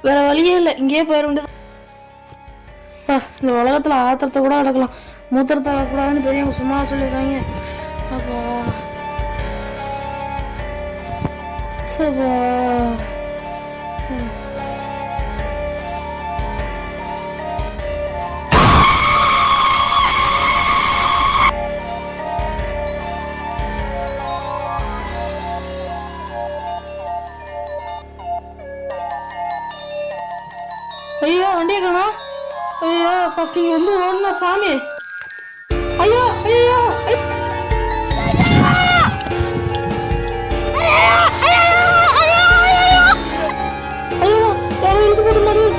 வேற வழியே இல்லை, இங்கேயே போயிட வேண்டியது. இந்த உலகத்துல ஆத்திரத்தை கூட அடக்கலாம், மூத்திரத்தை அடக்கூடாதுன்னு பெரியவங்க சும்மா சொல்லியிருக்காங்க. அப்பா சபா. ஐயோ வண்டியை காணா. ஐயோ ஃபர்ஸ்ட் இங்க வந்து ஓடனா சாமி. ஐயோ ஐயோ ஐயோ யாரோ இழுத்து போட்ட மாதிரி.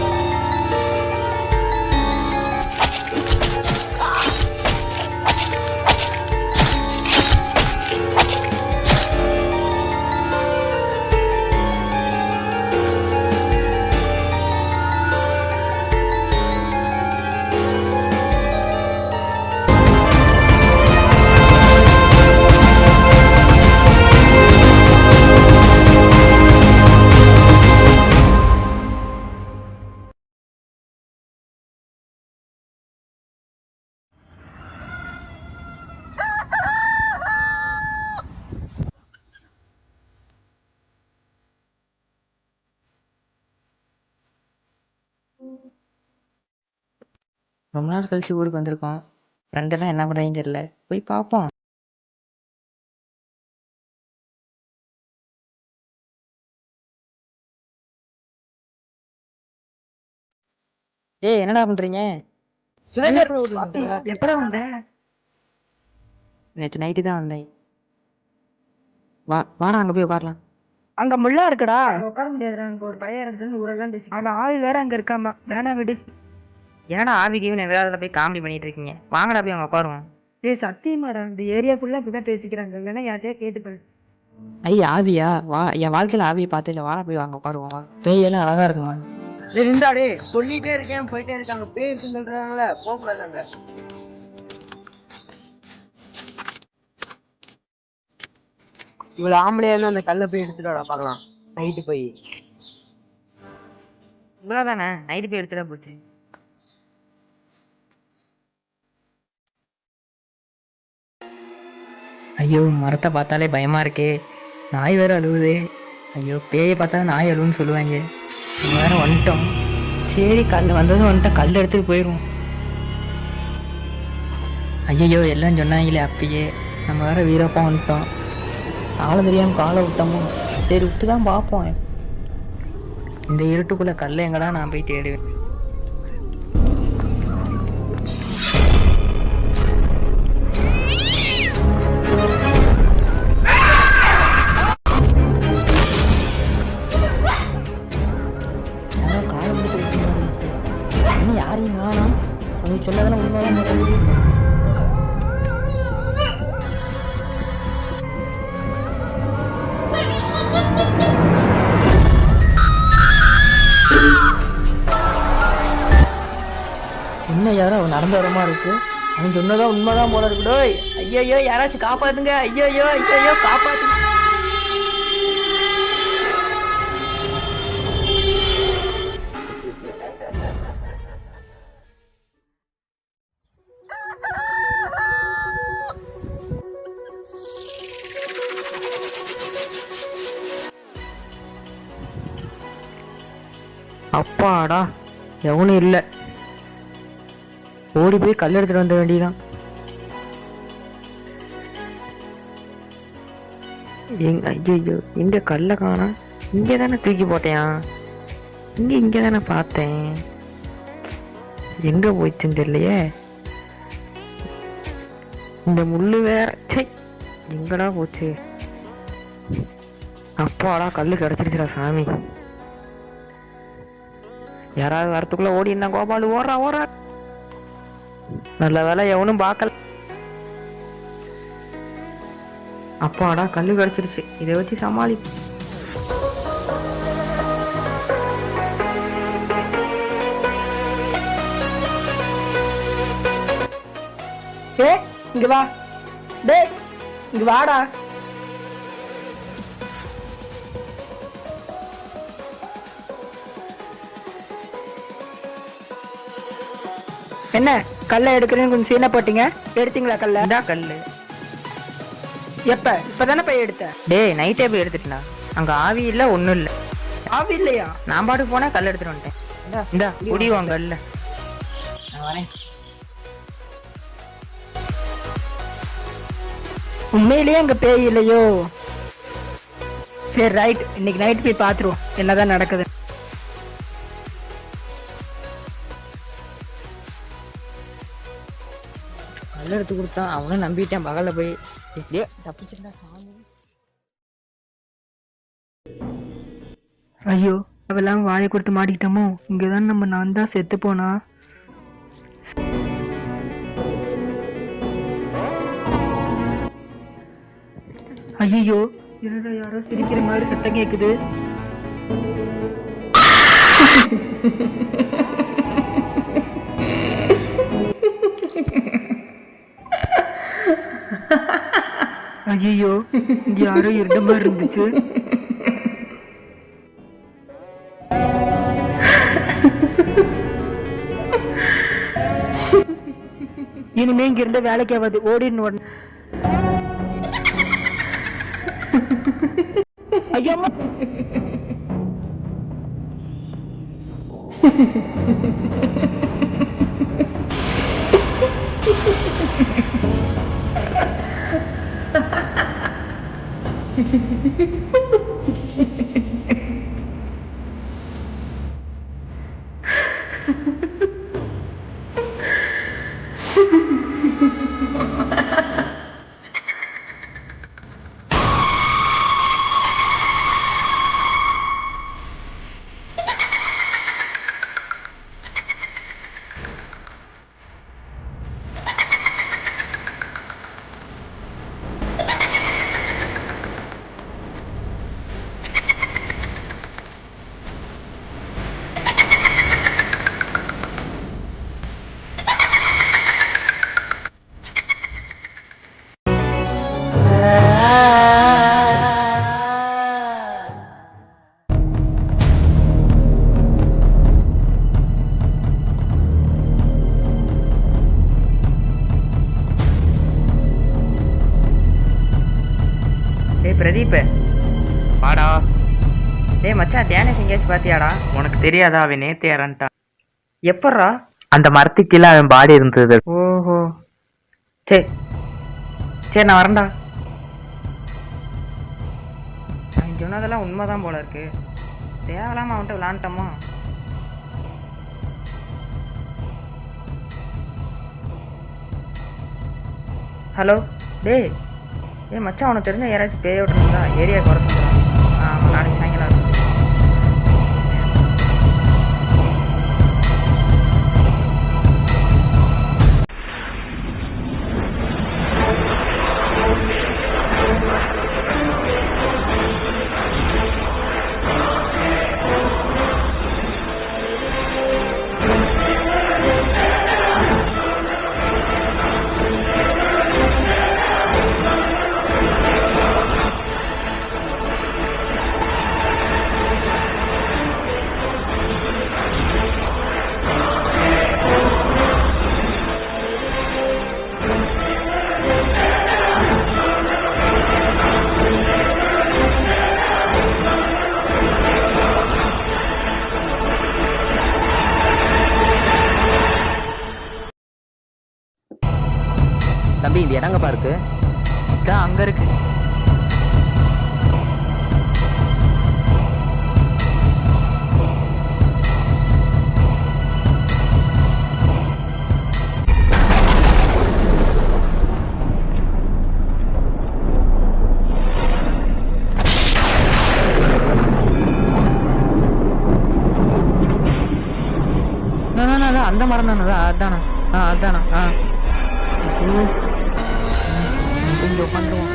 ரொம்ப நாள் கழிச்சு ஊருக்கு வந்திருக்கோம். ஃப்ரெண்டெல்லாம் என்ன பண்ணுறீங்கன்னு தெரியல, போய் பார்ப்போம். ஏய் என்னடா பண்றீங்க? எப்படா வந்த? நேற்று நைட்டு தான் வந்தேன். வாடா அங்கே போய் உட்காரலாம். அங்க முள்ளா இருக்குடா. உட்கார முடியாதுடா, அங்க ஒரு பையன் இருக்குன்னு ஊரெல்லாம் பேசி. அந்த ஆள் வேற அங்க இருக்காமா, வேணா விடு. ஏன்னா ஆவிக்கு எதாவது போய் காமெடி பண்ணிட்டு இருக்கீங்க, வாங்கடா போய் அங்கே உட்காருவோம். ஏய் சத்தியமாடா, இந்த ஏரியா ஃபுல்லா இப்படிதான் பேசிக்கிறாங்க, இல்லைன்னா யார்ட்டையா கேட்டுப்பேன். ஐயா ஆவியா? என் வாழ்க்கையில் ஆவியை பார்த்ததில்ல, வாடா போய் வாங்க உட்காருவோம். பேயெல்லாம் அழகா இருக்குமா? இருந்தாடே சொல்லிட்டே இருக்கேன், போயிட்டே இருக்காங்க, பேர் சொல்றாங்களே, போக கூடாதாங்க. இவ்வளவு ஆம்பளையா இருந்தா அந்த கல்லை போய் எடுத்துட்டு வாடா பார்க்கலாம். நைட்டு போய் இவ்வளோதானே, நைட்டு போய் எடுத்துட்டா போச்சு. ஐயோ மரத்தை பார்த்தாலே பயமா இருக்கே, நாய் வேற அழுவுதே. ஐயோ பேயை பார்த்தா நாய் அழுவுன்னு சொல்லுவாங்க, வேற வந்துட்டோம். சரி கல் வந்ததும் வந்துட்டோம், கல் எடுத்துட்டு போயிடுவோம். ஐயோ எல்லாம் சொன்னாங்களே அப்பயே, நம்ம வேற வீரப்பா வந்துட்டோம். ஆளும் தெரியாமல் காலை விட்டோமோ, சரி விட்டு தான் பார்ப்போம். இந்த இருட்டுக்குள்ள கல்லை எங்கடா நான் போய் தேடுவேன். யாரையும் காணோம், அவங்க சொல்லதெல்லாம் உண்மைதான் போட்டது. என்ன யாரோ அவன் நடந்து வரமா இருக்கு, அவன் சொன்னதான் உண்மைதான் போல இருக்குடோ. ஐயோ யாராச்சும் காப்பாத்துங்க, ஐயோ காப்பாத்துங்க. அப்பாடா எவனும் இல்லை, ஓடி போய் கல் எடுத்துட்டு வந்த வேண்டியதான். ஐயோ எங்க கல்லை காணா, இங்கே தானே தூக்கி போட்டேன், இங்கே தானே பார்த்தேன், எங்க போயிடுச்சுன்னு தெரியலையே. இந்த முள்ளு வேற, சை எங்கடா போச்சு. அப்பாடா கல்லு கிடைச்சிருச்சுடா சாமி. யாராவது வரத்துக்குள்ள ஓடி என்ன கோபாலு ஓடுறா. நல்ல வேலை எவனும் பார்க்கல. அப்பாடா கல்லு கிடைச்சிருச்சு, இதை வச்சு சமாளி. இங்க வா, டே இங்க வாடா. என்ன கல்லை எடுக்கிறேன்னு கொஞ்சம் சீனா போட்டீங்க, எடுத்தீங்களா கல்லை? இந்தா கல்லு. எப்ப? இப்பதானே போய் எடுத்த. டேய் நைட்டே போய் எடுத்துட்டா. அங்க ஆவி இல்ல ஒண்ணும் இல்ல. ஆவி இல்லையா? நான் பாட்டுக்கு போனா கல் எடுத்துட்டு வந்துட்டேன். இந்தா குடிவாங்க கல்ல. நான் வரேன். உண்மையிலேயே அங்க பேய் இல்லையோ? சரி ரைட், இன்னைக்கு நைட் போய் பாத்துருவோம் என்னதான் நடக்குது. கல் எடுத்து கொடுத்தான், அவனும் நம்பிட்டேன். பகல்ல போய் எப்படியோ தப்பிச்சுட்டா சாமி. ஐயோ, அவெல்லாம் வாயை கொடுத்து மாட்டிக்கிட்டோமோ? இங்கதான் நான் தான் செத்து போனா. ஐயோ, என்னடா யாரோ சிரிக்கிற மாதிரி சத்தம் கேக்குது. ஐயோ, இங்க யாரோ இருந்த மாதிரி இருந்துச்சு. இனிமே இங்க இருந்த வேலைக்கு ஆகாது, ஓடின்னு. ஐயோ டேய் பிரதீப் வாடா. டேய் மச்சான், தியானேஷ் எங்கேயாச்சும் பாத்தியாடா? உனக்கு தெரியாதா? அவன் நேத்தே இறந்துட்டான். எப்பட்றா? அந்த மரத்துக்கு கீழே அவன் பாடி இருந்தது. ஓஹோ, சரி சரி நான் வரேன்டா. அவன் சொன்னதெல்லாம் உண்மைதான் போல இருக்கு. தேவையில்லாம அவன்கிட்ட விளாண்டோமா? ஹலோ டேய் மச்சான், உனக்கு தெரிஞ்ச யாராச்சும் பேய் விட்டுருந்தா ஏரியாவுக்கு வர சொல்கிறான். ஆமாம், நாளைக்கு சாயங்காலம் இருக்கும். தம்பி, இந்த இடங்கப்பா இருக்கு? இதான் அங்கே இருக்கு. அந்த மரம் தானே? அதானா? அதானா? கொஞ்சம் உட்காந்துருவோம்.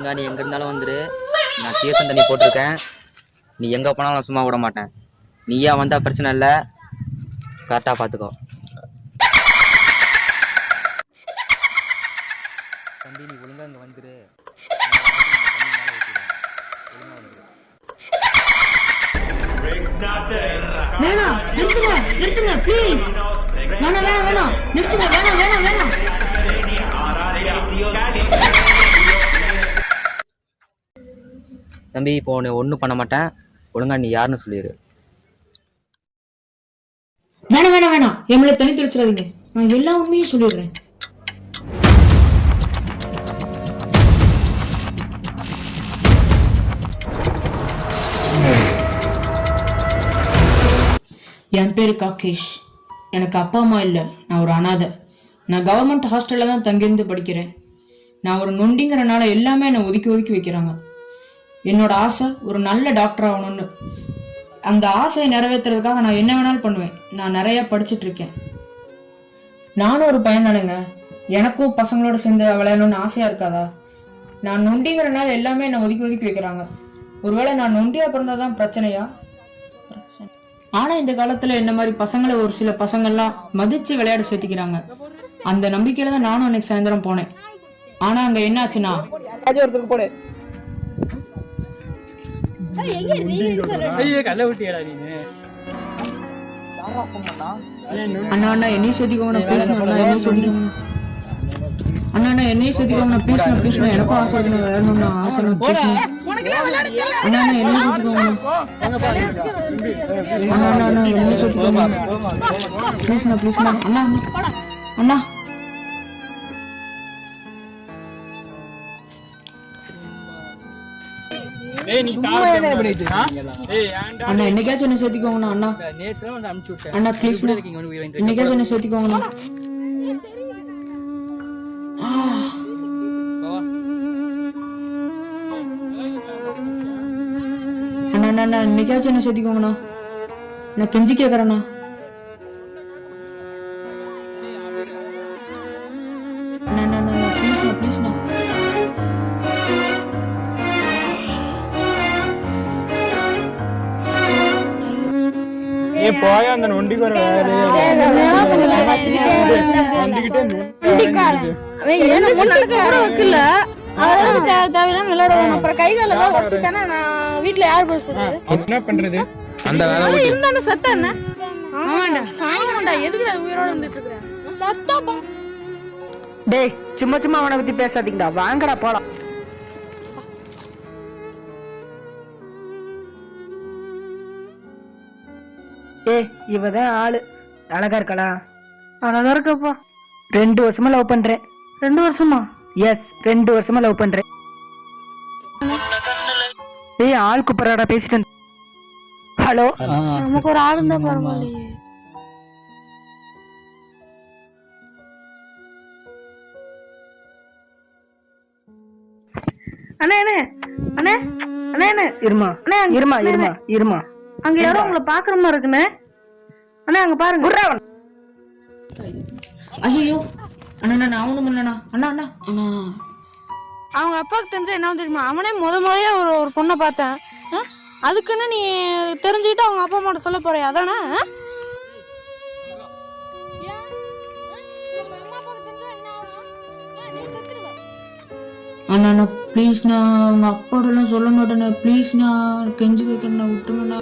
ஒழுங்கா நீ எங்க இருந்தாலும் வந்துரு. நான் தீர்த்தம் தண்ணி போட்டிருக்கேன். நீ எங்க போனாலும் நான் சும்மா விட மாட்டேன். நீயா வந்தா பிரச்சனை இல்லை, கரெக்டா பாத்துக்கோ. தம்பி நீ ஒழுங்கா இங்க வந்துரு. வேணாம், நிறுத்துங்க நிறுத்துங்க ப்ளீஸ். வேணாம் வேணாம் வேணாம், நிறுத்துங்க, வேணாம் வேணாம் வேணாம். தம்பி இப்போ உன்னை ஒன்றும் பண்ண மாட்டேன். ஒழுங்கா நீ யாருன்னு சொல்லிடு. வேணாம் வேணாம் வேணாம், எங்களை தனி தெளிச்சிடாதீங்க. நான் எல்லா உண்மையும் சொல்லிடுறேன். என் பேர் காகேஷ். எனக்கு அப்பா அம்மா இல்லை, நான் ஒரு அனாதை. நான் கவர்மெண்ட் ஹாஸ்டலில் தான் தங்கியிருந்து படிக்கிறேன். நான் ஒரு நொண்டிங்கிறனால எல்லாமே என்னை ஒதுக்கி ஒதுக்கி வைக்கிறாங்க. என்னோட ஆசை ஒரு நல்ல டாக்டர் ஆகணும்னு. அந்த ஆசையை நிறைவேற்றுறதுக்காக நான் என்ன வேணாலும் பண்ணுவேன். நான் நிறையா படிச்சுட்டு இருக்கேன். நானும் ஒரு பையன் தானுங்க. எனக்கும் பசங்களோட சேர்ந்து விளையாடணும்னு ஆசையாக இருக்காதா? நான் நொண்டிங்கிறனால எல்லாமே என்னை ஒதுக்கி ஒதுக்கி வைக்கிறாங்க. ஒருவேளை நான் நொண்டியாக பிறந்தாதான் பிரச்சனையா? ஆனால் இந்த காலத்தில் என்ன மாதிரி பசங்களை ஒரு சில பசங்கள்லாம் மதித்து விளையாட சேர்த்திக்கிறாங்க. அந்த நம்பிக்கையில் தான் நானும் அன்னைக்கு சாயந்தரம் போனேன். ஆனால் அங்கே என்ன ஆச்சுன்னா, அண்ணா அண்ணா என்னையும் சேர்த்திக்கோங்க ப்ளீஸ். அண்ணா என்னையும் சேர்த்திக்கோங்க. அண்ணா அண்ணா என்னையும் சேர்த்திக்கோங்க ப்ளீஸ். ப்ளீஸ், எனக்கும் ஆசை இருக்கு, வேணும்னா ஆசை ப்ளீஸ். அண்ணா அண்ணா என்னையும் சேர்த்திக்கோங்க. அண்ணா அண்ணா அண்ணா என்னையும் சேர்த்திக்கோங்க ப்ளீஸ்ண்ணா ப்ளீஸ்ண்ணா. அண்ணா அண்ணா அண்ணா என்னைக்காச்சும் என்ன சேர்த்திக்கோங்கண்ணா. அண்ணா அண்ணா ப்ளீஸ்ண்ணா, என்னைக்காச்சும் என்ன சேர்த்திக்கோங்கண்ணா. அண்ணா அண்ணா அண்ணா என்னைக்காச்சும் என்ன சேர்த்திக்கோங்கண்ணா. நான் கெஞ்சி கேட்கறேண்ணா. அண்ணா அண்ணா அண்ணா ப்ளீஸ்ண்ணா ப்ளீஸ்ண்ணா. போய் அந்த நொண்டிக்கு ஒரு வீட்டுல யாரு போய் சொல்றது? என்ன பண்றது? அந்த வேலை இருந்தானே சத்தா என்ன சாயங்காலம்டா எதுக்குடா உயிரோட வந்துட்டு இருக்கேன் சத்தா. டேய் சும்மா சும்மா அவனை பத்தி பேசாதீங்கடா, வாங்கடா போலாம். ஏய் இவதான் ஆளு அழகா இருக்கலா? அழகா இருக்கப்பா. 2 வருஷமா லவ் பண்றேன். 2 வருஷமா? எஸ் 2 வருஷமா லவ் பண்றேன். ஏய் ஆள் கூப்பிடறாடா, பேசிட்டு. ஹலோ, நமக்கு ஒரு ஆள் இருந்தா பரவாயில்லையே. அண்ணே அண்ணே அண்ணே அண்ணே அண்ணே இருமா இருமா இருமா இருமா. அங்க யாரோ உங்களை பாக்குற மாதிரி இருக்குண்ணே. அண்ணா அங்க பாருங்க. ஐயோ அண்ணா நான் ஒண்ணும் பண்ணலண்ணா. அண்ணா அண்ணா அண்ணா அவங்க அப்பாவுக்கு தெரிஞ்சா என்ன தெரியுமா? அவனே முறையா ஒரு பொண்ணை பார்த்தேன். அதுக்குன்னு நீ தெரிஞ்சுக்கிட்டு அவங்க அப்பா அம்மாட்ட சொல்ல போறியா? அதானே? அண்ணா அண்ணா ப்ளீஸ்ண்ணா, அவங்க அப்பாவோடலாம் சொல்ல மாட்டேண்ணா. ப்ளீஸ்ண்ணா, கெஞ்சி வைக்கணுண்ணா, விட்டுருங்கண்ணா.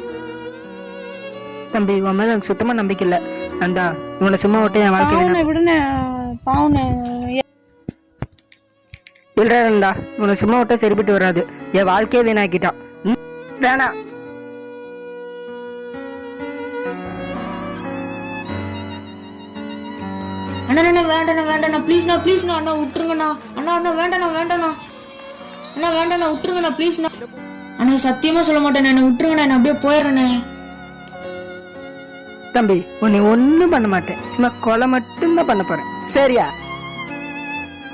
தம்பி உன் மேல எனக்கு சுத்தமா நம்பிக்கை இல்ல. அந்தா உன்னை சும்மா விட்டு என் வாழ்க்கை விடுனே பாவனே. இல்லடா உன்னை சும்மா விட்டா சரிப்பட்டு வராது. என் வாழ்க்கையே வீணாக்கிட்டான். வேணாம். அண்ணா அண்ணா வேண்டாண்ணா வேண்டாண்ணா ப்ளீஸ்ண்ணா ப்ளீஸ்ண்ணா. அண்ணா விட்டுருங்கண்ணா. அண்ணா அண்ணா வேண்டாண்ணா வேண்டாண்ணா. அண்ணா வேண்டாண்ணா விட்டுருங்கண்ணா ப்ளீஸ்ண்ணா. அண்ணா சத்தியமா சொல்ல மாட்டேண்ணா, என்ன விட்டுருங்கண்ணா, நான் அப்படியே போயிடுறேண்ணே. தம்பி உன்னை ஒண்ணும் பண்ண மாட்டேன், சும்மா கொலை மட்டும்தான் பண்ண போறேன், சரியா?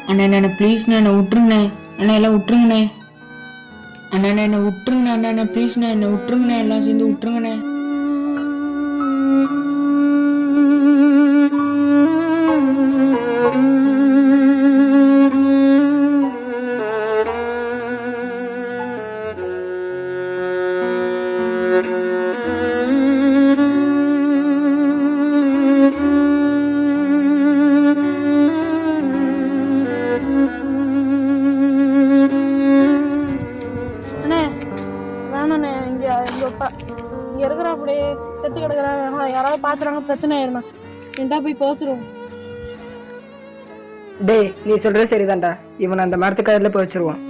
அண்ணா என்ன ப்ளீஸ்ண்ணா, என்ன விட்டுருங்கண்ணே. அண்ணா எல்லாம் விட்டுருங்கண்ணே. அண்ணா என்ன விட்டுருங்கண்ணா. அண்ணா என்ன ப்ளீஸ்ண்ணா, என்ன விட்டுருங்கண்ணே, எல்லாம் சேர்ந்து விட்டுருங்கண்ணே. செத்து கிடக்குறாங்க, யாராவது பாத்துறாங்க பிரச்சனை ஆயிருமா, என்டா போய் போச்சிருவோம். டேய் நீ சொல்றது சரிதான்டா, இவன் அந்த மரத்துக்கடையில போய் வச்சிருவான்.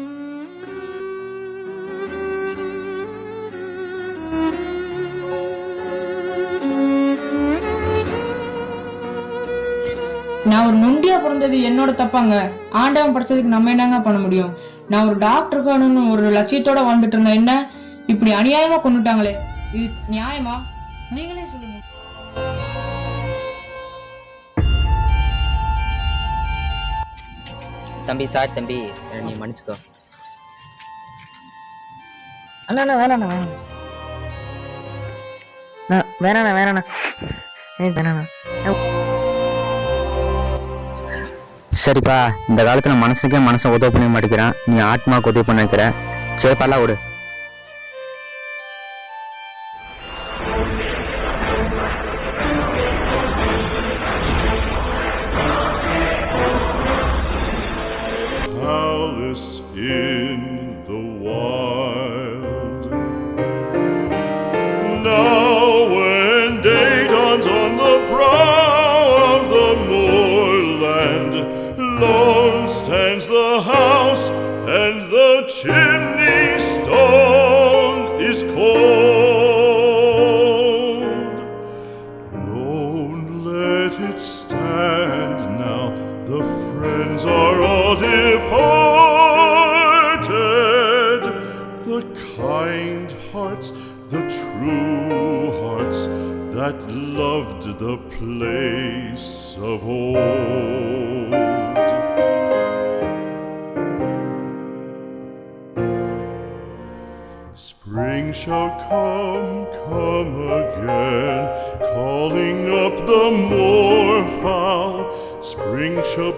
நான் ஒரு நொண்டியா பிறந்தது என்னோட தப்பாங்க. ஆண்டவன் படிச்சதுக்கு நம்ம என்னங்க பண்ண முடியும்? நான் ஒரு டாக்டருக்கானு ஒரு லட்சியத்தோட வாழ்ந்துட்டு இருந்தேன், என்ன இப்படி அநியாயமா கொண்டுட்டாங்களே, இது நியாயமா? நீங்களே சொல்லுங்க. தம்பி சாரி தம்பி, நீ மன்னிச்சுக்கோ. அண்ணா வேணாண்ணா வேணாண்ணா வேணாண்ணா வேணாண்ணா. சரிப்பா, இந்த காலத்துல மனசுக்கே மனசை உதவி பண்ண மாட்டேங்கிறான், நீ ஆத்மாவுக்கு உதவி பண்ண வைக்கிற. சரிப்பாலாம் விடு. Alice in the wild. Now when day dawns on the brow of the moorland, lone stands the house and the chimney stone is cold. Lone let it stand now, the friends are all departed. The kind hearts, the true hearts that loved the place of old. Spring shall come again, calling up the moorfowl. Spring shall